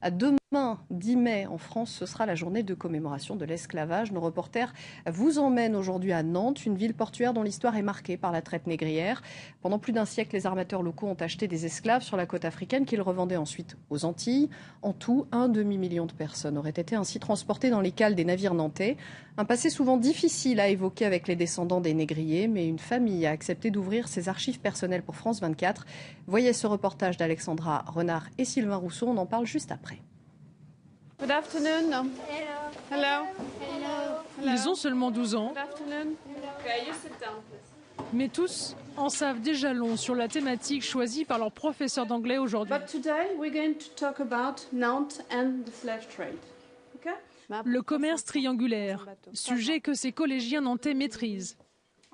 Demain, 10 mai, en France, ce sera la journée de commémoration de l'esclavage. Nos reporters vous emmènent aujourd'hui à Nantes, une ville portuaire dont l'histoire est marquée par la traite négrière. Pendant plus d'un siècle, les armateurs locaux ont acheté des esclaves sur la côte africaine qu'ils revendaient ensuite aux Antilles. En tout, un demi-million de personnes auraient été ainsi transportées dans les cales des navires nantais. Un passé souvent difficile à évoquer avec les descendants des négriers, mais une famille a accepté d'ouvrir ses archives personnelles pour France 24. Voyez ce reportage d'Alexandra Renard et Sylvain Rousseau, on en parle juste après. Good afternoon. Hello. Ils ont seulement 12 ans, mais tous en savent déjà long sur la thématique choisie par leur professeur d'anglais aujourd'hui. Le commerce triangulaire, sujet que ces collégiens nantais maîtrisent.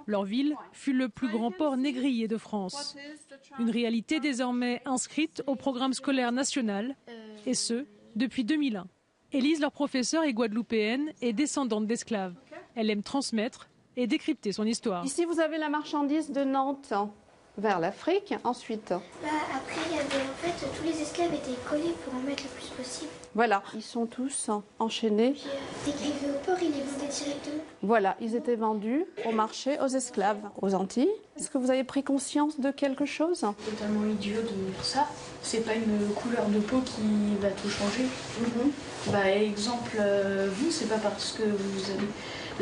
Leur ville fut le plus grand port négrier de France. Une réalité désormais inscrite au programme scolaire national, et ce, depuis 2001. Élise, leur professeure, est guadeloupéenne et descendante d'esclaves. Elle aime transmettre et décrypter son histoire. Ici, vous avez la marchandise de Nantes vers l'Afrique. Ensuite, après, il y avait en fait tous les esclaves étaient collés pour en mettre le plus possible. voilà, ils sont tous enchaînés. Puis dès qu'ils arrivaient au port, ils les vendaient directement. Voilà, ils étaient vendus au marché aux esclaves, aux Antilles. Est-ce que vous avez pris conscience de quelque chose? Totalement idiot de dire ça. C'est pas une couleur de peau qui va tout changer. Bah, exemple, vous, c'est pas parce que vous avez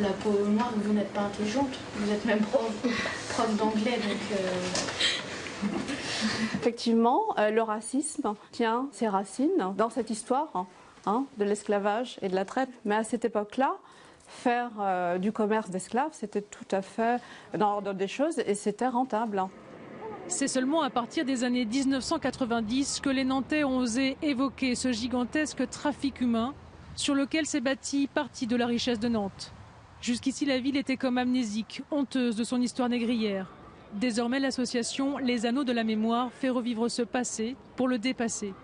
la peau noire que vous n'êtes pas intelligente. Vous êtes même prof d'anglais, donc... Effectivement, le racisme tient ses racines dans cette histoire de l'esclavage et de la traite. Mais à cette époque-là, faire du commerce d'esclaves, c'était tout à fait dans l'ordre des choses et c'était rentable. C'est seulement à partir des années 1990 que les Nantais ont osé évoquer ce gigantesque trafic humain sur lequel s'est bâtie partie de la richesse de Nantes. Jusqu'ici, la ville était comme amnésique, honteuse de son histoire négrière. Désormais, l'association Les Anneaux de la Mémoire fait revivre ce passé pour le dépasser.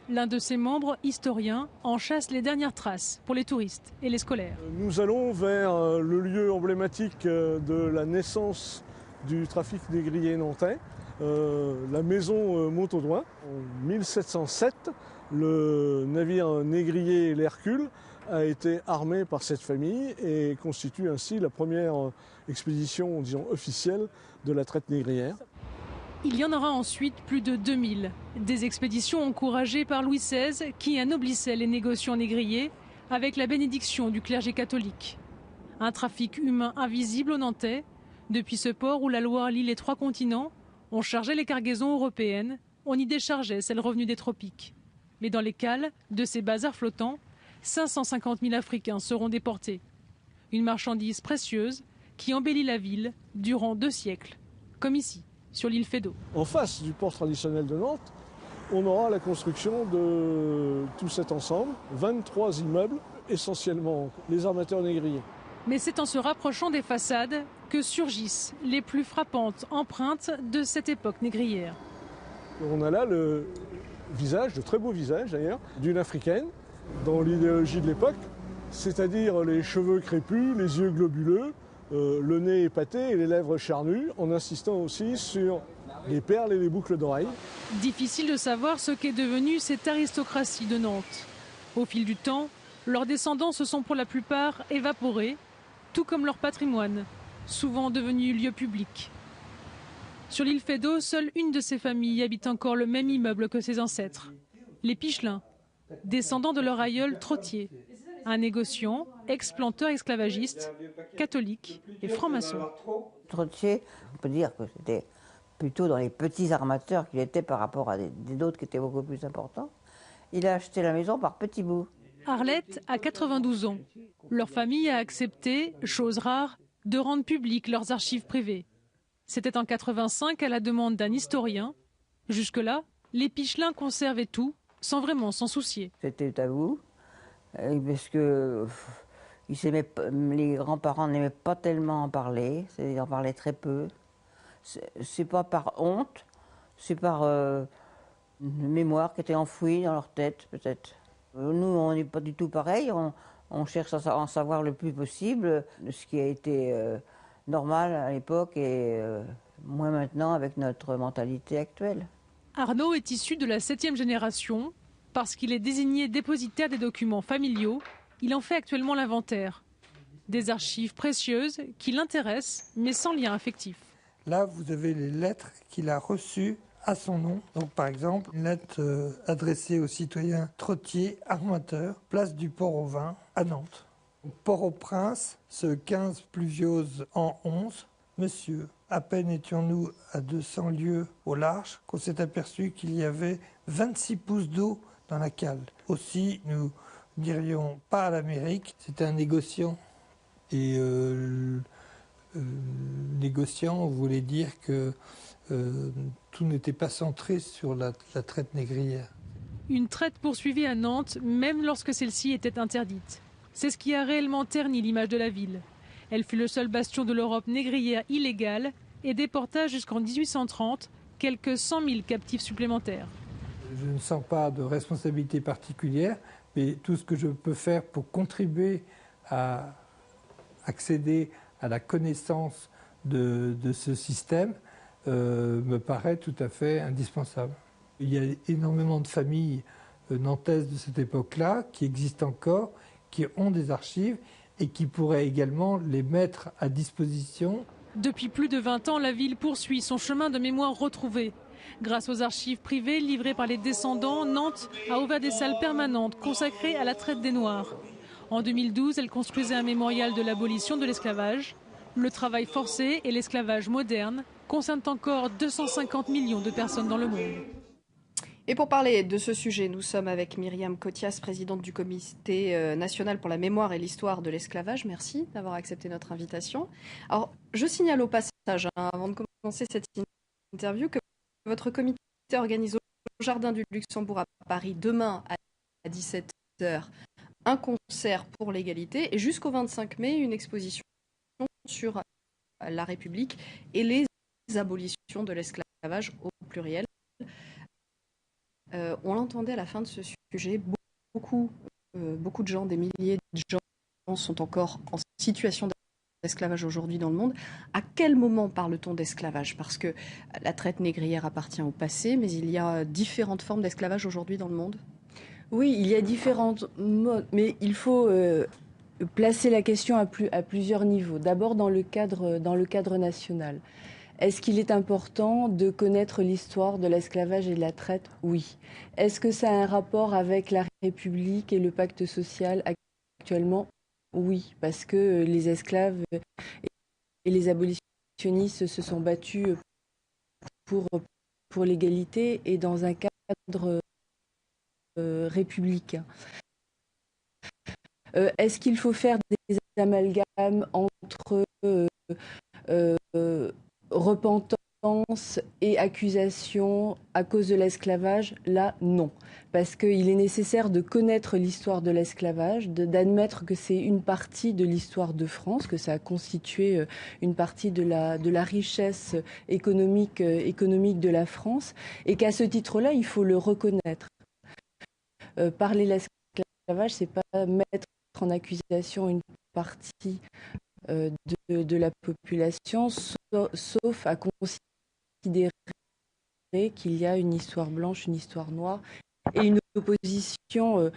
L'un de ses membres, historien, en chasse les dernières traces pour les touristes et les scolaires. Nous allons vers le lieu emblématique de la naissance du trafic négrier nantais, la maison Montaudoin. En 1707, le navire négrier l'Hercule a été armé par cette famille et constitue ainsi la première expédition, disons, officielle de la traite négrière. Il y en aura ensuite plus de 2000. Des expéditions encouragées par Louis XVI qui anoblissait les négociants négriers avec la bénédiction du clergé catholique. Un trafic humain invisible au Nantais. Depuis ce port où la Loire lie les 3 continents, on chargeait les cargaisons européennes, on y déchargeait celles revenues des tropiques. Mais dans les cales de ces bazars flottants, 550 000 Africains seront déportés. Une marchandise précieuse qui embellit la ville durant 2 siècles, comme ici, sur l'île Feydeau. En face du port traditionnel de Nantes, on aura la construction de tout cet ensemble, 23 immeubles, essentiellement les armateurs négriers. Mais c'est en se rapprochant des façades que surgissent les plus frappantes empreintes de cette époque négrière. On a là le visage, de très beau visage d'ailleurs, d'une Africaine, dans l'idéologie de l'époque, c'est-à-dire les cheveux crépus, les yeux globuleux, le nez épaté et les lèvres charnues, en insistant aussi sur les perles et les boucles d'oreilles. Difficile de savoir ce qu'est devenue cette aristocratie de Nantes. Au fil du temps, leurs descendants se sont pour la plupart évaporés, tout comme leur patrimoine, souvent devenu lieu public. Sur l'île Feydeau, seule une de ces familles habite encore le même immeuble que ses ancêtres. Les Pichelins, descendants de leur aïeul Trottier, un négociant, ex-planteur esclavagiste, catholique et franc-maçon. Trottier, on peut dire que c'était plutôt dans les petits armateurs qu'il était par rapport à d'autres qui étaient beaucoup plus importants. Il a acheté la maison par petits bouts. Arlette a 92 ans. Leur famille a accepté, chose rare, de rendre publiques leurs archives privées. C'était en 85 à la demande d'un historien. Jusque-là, les Pichelins conservaient tout, sans vraiment s'en soucier. C'était tabou, parce que les grands-parents n'aimaient pas tellement en parler, ils en parlaient très peu. C'est pas par honte, c'est par une mémoire qui était enfouie dans leur tête, peut-être. Nous, on n'est pas du tout pareil, on cherche à en savoir le plus possible, ce qui a été normal à l'époque et moins maintenant avec notre mentalité actuelle. Arnaud est issu de la 7e génération. Parce qu'il est désigné dépositaire des documents familiaux, il en fait actuellement l'inventaire. Des archives précieuses qui l'intéressent, mais sans lien affectif. Là, vous avez les lettres qu'il a reçues à son nom. Donc, par exemple, une lettre adressée au citoyen Trottier, armateur, place du Port-au-Vin, à Nantes. Port-au-Prince, ce 15 pluviose en 11. Monsieur, à peine étions-nous à 200 lieues au large qu'on s'est aperçu qu'il y avait 26 pouces d'eau dans la cale. Aussi, nous dirions pas à l'Amérique, c'était un négociant. Et négociant voulait dire que tout n'était pas centré sur la traite négrière. Une traite poursuivie à Nantes, même lorsque celle-ci était interdite. C'est ce qui a réellement terni l'image de la ville. Elle fut le seul bastion de l'Europe négrière illégale et déporta jusqu'en 1830 quelques 100 000 captifs supplémentaires. Je ne sens pas de responsabilité particulière, mais tout ce que je peux faire pour contribuer à accéder à la connaissance de ce système me paraît tout à fait indispensable. Il y a énormément de familles nantaises de cette époque-là qui existent encore, qui ont des archives et qui pourraient également les mettre à disposition. Depuis plus de 20 ans, la ville poursuit son chemin de mémoire retrouvé. Grâce aux archives privées livrées par les descendants, Nantes a ouvert des salles permanentes consacrées à la traite des Noirs. En 2012, elle construisait un mémorial de l'abolition de l'esclavage. Le travail forcé et l'esclavage moderne concernent encore 250 millions de personnes dans le monde. Et pour parler de ce sujet, nous sommes avec Myriam Cothias, présidente du Comité national pour la mémoire et l'histoire de l'esclavage. Merci d'avoir accepté notre invitation. Alors, je signale au passage, avant de commencer cette interview, que votre comité organise au Jardin du Luxembourg à Paris demain à 17h un concert pour l'égalité et jusqu'au 25 mai une exposition sur la République et les abolitions de l'esclavage au pluriel. On l'entendait à la fin de ce sujet, beaucoup de gens, des milliers de gens sont encore en situation d'esclavage aujourd'hui dans le monde. À quel moment parle-t-on d'esclavage? Parce que la traite négrière appartient au passé, mais il y a différentes formes d'esclavage aujourd'hui dans le monde. Oui, il y a différentes modes, mais il faut placer la question à plusieurs niveaux. D'abord dans le cadre national. Est-ce qu'il est important de connaître l'histoire de l'esclavage et de la traite? Oui. Est-ce que ça a un rapport avec la République et le pacte social actuellement? Oui, parce que les esclaves et les abolitionnistes se sont battus pour l'égalité et dans un cadre républicain. Est-ce qu'il faut faire des amalgames entre repentance et accusation à cause de l'esclavage? Là, non. Parce qu'il est nécessaire de connaître l'histoire de l'esclavage, d'admettre que c'est une partie de l'histoire de France, que ça a constitué une partie de la richesse économique de la France, et qu'à ce titre-là, il faut le reconnaître. Parler de l'esclavage, c'est pas mettre en accusation une partie de la population, sauf à considérer qu'il y a une histoire blanche, une histoire noire et une opposition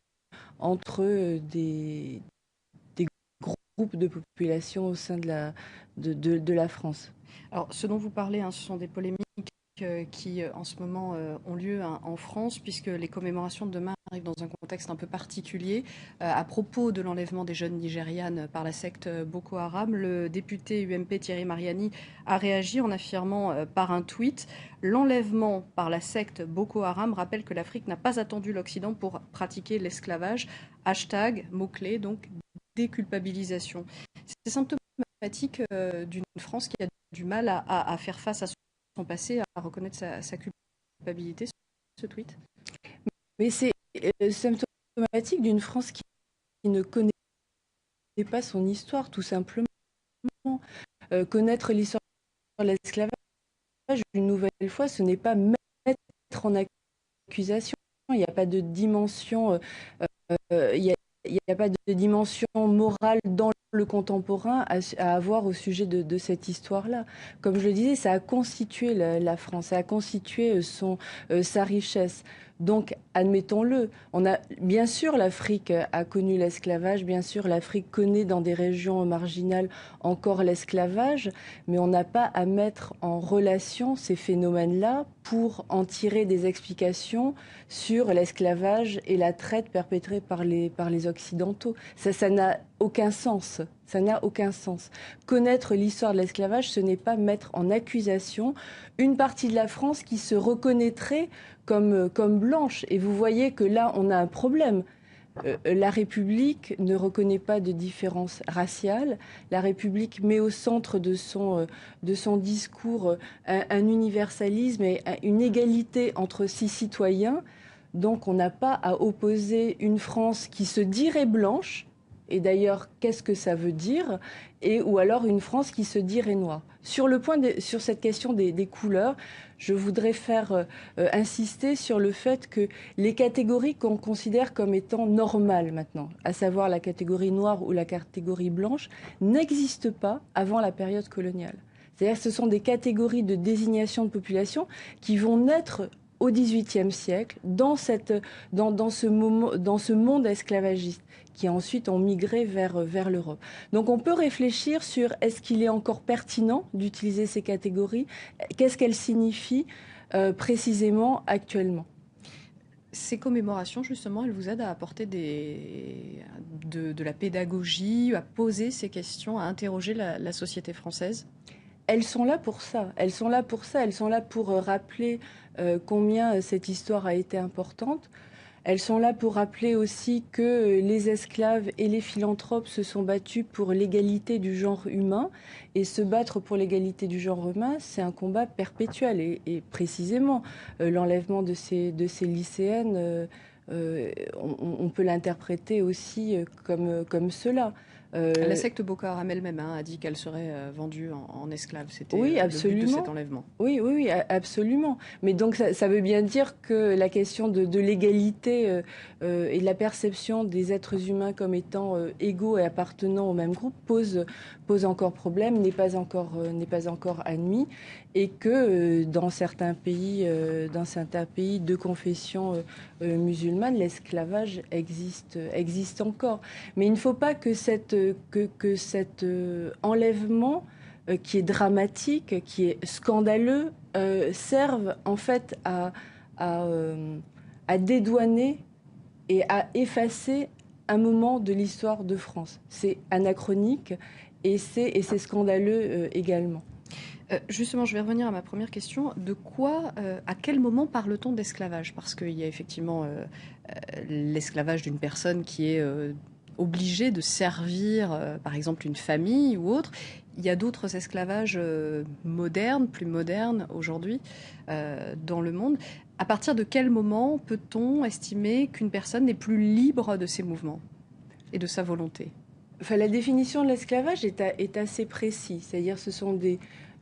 entre des groupes de population au sein de la France. Alors, ce dont vous parlez, ce sont des polémiques qui, en ce moment, ont lieu en France, puisque les commémorations de demain arrivent dans un contexte un peu particulier. À propos de l'enlèvement des jeunes Nigérianes par la secte Boko Haram, le député UMP Thierry Mariani a réagi en affirmant par un tweet « L'enlèvement par la secte Boko Haram rappelle que l'Afrique n'a pas attendu l'Occident pour pratiquer l'esclavage. Hashtag, mot-clé, donc déculpabilisation ». C'est symptomatique d'une France qui a du mal à faire face à son passé, à reconnaître sa culpabilité, ce tweet. Mais c'est symptomatique d'une France qui ne connaît pas son histoire, tout simplement. Connaître l'histoire de l'esclavage, une nouvelle fois, ce n'est pas mettre en accusation. Il n'y a pas de dimension, il n'y a pas de dimension morale dans le contemporain à avoir au sujet de cette histoire-là. Comme je le disais, ça a constitué la France, ça a constitué sa richesse. Donc, admettons-le, bien sûr, l'Afrique a connu l'esclavage, bien sûr, l'Afrique connaît dans des régions marginales encore l'esclavage, mais on n'a pas à mettre en relation ces phénomènes-là pour en tirer des explications sur l'esclavage et la traite perpétrée par les Occidentaux. Ça n'a aucun sens. Ça n'a aucun sens. Connaître l'histoire de l'esclavage, ce n'est pas mettre en accusation une partie de la France qui se reconnaîtrait comme blanche. Et vous voyez que là, on a un problème. La République ne reconnaît pas de différence raciale. La République met au centre de son discours un universalisme et une égalité entre ses citoyens. Donc on n'a pas à opposer une France qui se dirait blanche, et d'ailleurs, qu'est-ce que ça veut dire? Ou alors une France qui se dirait noire. Sur cette question des couleurs, je voudrais faire insister sur le fait que les catégories qu'on considère comme étant normales maintenant, à savoir la catégorie noire ou la catégorie blanche, n'existent pas avant la période coloniale. C'est-à-dire que ce sont des catégories de désignation de population qui vont naître au XVIIIe siècle dans ce monde esclavagiste, qui ensuite ont migré vers l'Europe. Donc on peut réfléchir sur est-ce qu'il est encore pertinent d'utiliser ces catégories, qu'est-ce qu'elles signifient précisément actuellement. Ces commémorations, justement, elles vous aident à apporter de la pédagogie, à poser ces questions, à interroger la société française? Elles sont là pour ça. Elles sont là pour rappeler combien cette histoire a été importante. Elles sont là pour rappeler aussi que les esclaves et les philanthropes se sont battus pour l'égalité du genre humain. Et se battre pour l'égalité du genre humain, c'est un combat perpétuel. Et précisément, l'enlèvement de ces lycéennes, on peut l'interpréter aussi comme cela. La secte Boko Haram elle-même a dit qu'elle serait vendue en esclave. C'était oui, absolument. Le but de cet enlèvement. Oui, absolument. Mais donc ça veut bien dire que la question de l'égalité et de la perception des êtres humains comme étant égaux et appartenant au même groupe pose encore problème, n'est pas encore admis, et que dans certains pays de confession musulmane, l'esclavage existe encore. Mais il ne faut pas que cet enlèvement qui est dramatique, qui est scandaleux, serve en fait à dédouaner et à effacer un moment de l'histoire de France. C'est anachronique et c'est scandaleux également. Justement, je vais revenir à ma première question. À quel moment parle-t-on d'esclavage? Parce qu'il y a effectivement l'esclavage d'une personne qui est obligée de servir, par exemple, une famille ou autre. Il y a d'autres esclavages plus modernes aujourd'hui dans le monde. À partir de quel moment peut-on estimer qu'une personne n'est plus libre de ses mouvements et de sa volonté? Enfin, la définition de l'esclavage est assez précise. C'est-à-dire ce sont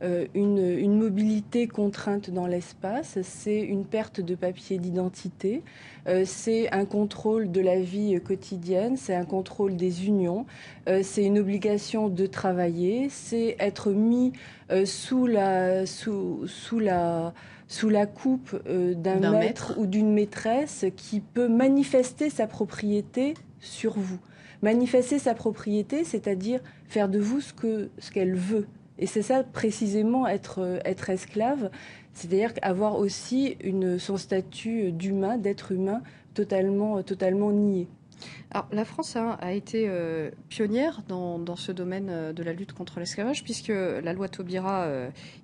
une mobilité contrainte dans l'espace, c'est une perte de papier d'identité, c'est un contrôle de la vie quotidienne, c'est un contrôle des unions, c'est une obligation de travailler, c'est être mis sous la coupe d'un maître ou d'une maîtresse qui peut manifester sa propriété sur vous. Manifester sa propriété, c'est-à-dire faire de vous ce qu'elle veut. Et c'est ça précisément être esclave, c'est-à-dire avoir aussi son statut d'humain, d'être humain, totalement nié. Alors, la France a été pionnière dans ce domaine de la lutte contre l'esclavage, puisque la loi Taubira,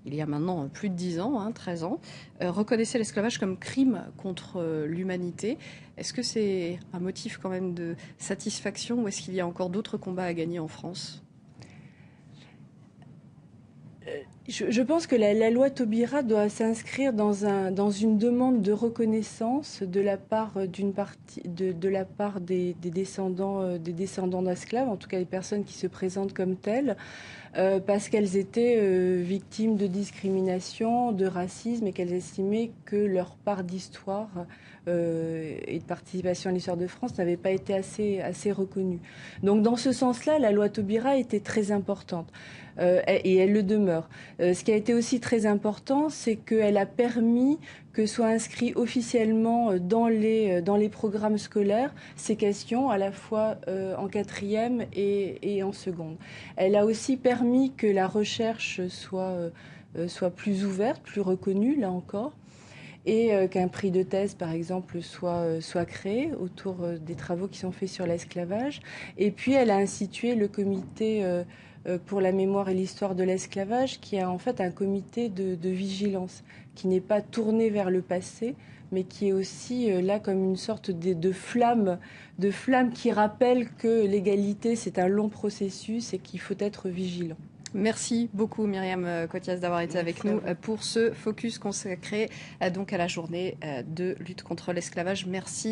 il y a maintenant plus de 10 ans, 13 ans, reconnaissait l'esclavage comme crime contre l'humanité. Est-ce que c'est un motif quand même de satisfaction ou est-ce qu'il y a encore d'autres combats à gagner en France ? Je pense que la loi Taubira doit s'inscrire dans une demande de reconnaissance de la part des descendants d'esclaves, en tout cas les personnes qui se présentent comme telles, parce qu'elles étaient victimes de discrimination, de racisme, et qu'elles estimaient que leur part d'histoire et de participation à l'histoire de France n'avait pas été assez reconnue. Donc dans ce sens-là, la loi Taubira était très importante. Et elle le demeure. Ce qui a été aussi très important, c'est qu'elle a permis que soient inscrits officiellement dans les programmes scolaires ces questions, à la fois en 4e et en seconde. Elle a aussi permis que la recherche soit plus ouverte, plus reconnue, là encore, et qu'un prix de thèse, par exemple, soit créé autour des travaux qui sont faits sur l'esclavage. Et puis, elle a institué le comité pour la mémoire et l'histoire de l'esclavage, qui est en fait un comité de vigilance, qui n'est pas tourné vers le passé, mais qui est aussi là comme une sorte de flamme qui rappelle que l'égalité, c'est un long processus et qu'il faut être vigilant. Merci beaucoup Myriam Cothias d'avoir été avec nous pour ce focus consacré donc à la journée de lutte contre l'esclavage. Merci.